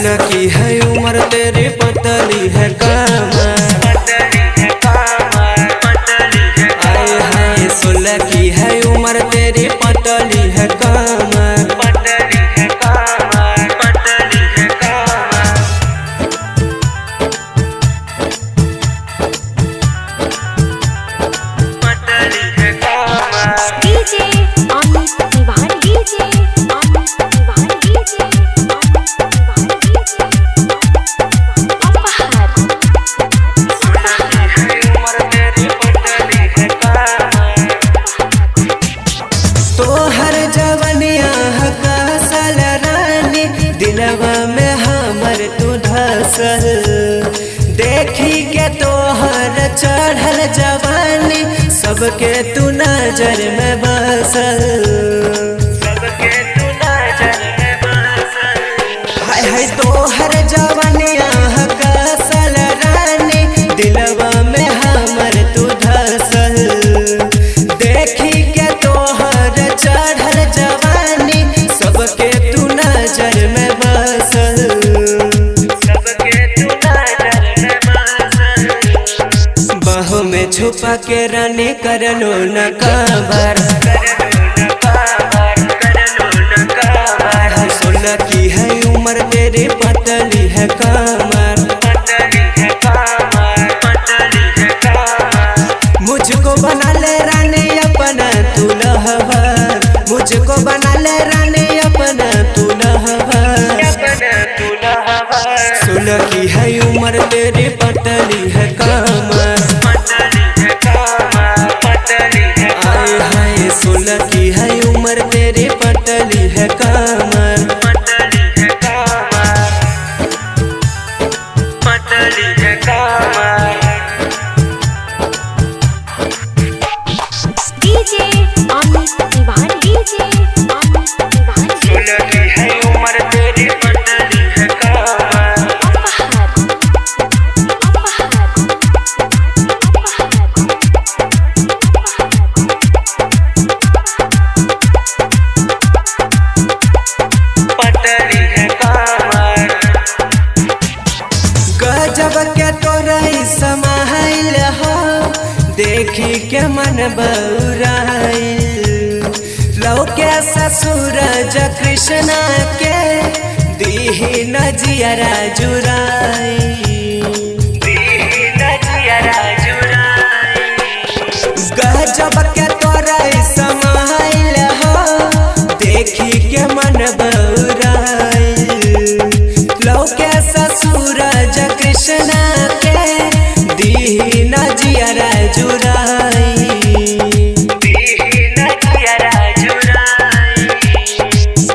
सोना की है उम्र तेरी पतली है कमर। आए हाय सोना की है उम्र तेरी पतली है कमर। तोहर जवनिया का सल रानी दिलवा में हमर तू धसल। देखी के तोहर चढ़ल जवानी सबके तू नजर में बसल। हाय हाय तोहर जवनिया का सल रानी दिलवा में हमर तू धसल। देखी के तोहर चढ़ल जवानी सबके तू नजर में बसल। बाहों में छुपा के रानी करलो न काबर। सोना की है उम्र तेरी पतली है कमर। मुझको बना ले रानी अपना तू लहवर। मुझको बना ले रानी अपना तू लहवर। सोना की है उम्र तेरी पतली है कमर। आए हाय सोना की है उम्र तेरी पतली है कमर। गजब के तोरा समाइल हो देखी के मन बउराइल। लौके ससुर कृष्णा के दीही नजियरा जुराई। गजब के तोरा समाइल हो देखी के मन बउराइल। लौके ससुर कृष्णा के दीही नजियरा जुराई।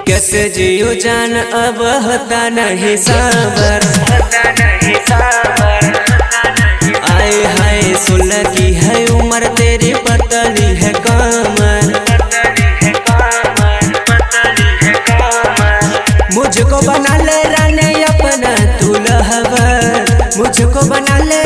कैसे जियो जान अब होता नहीं साबर। आए हाय सोना की है उम्र तेरी पतली है कमर। मुझको बना ले रानी अपना तू लहवर। मुझको बना ले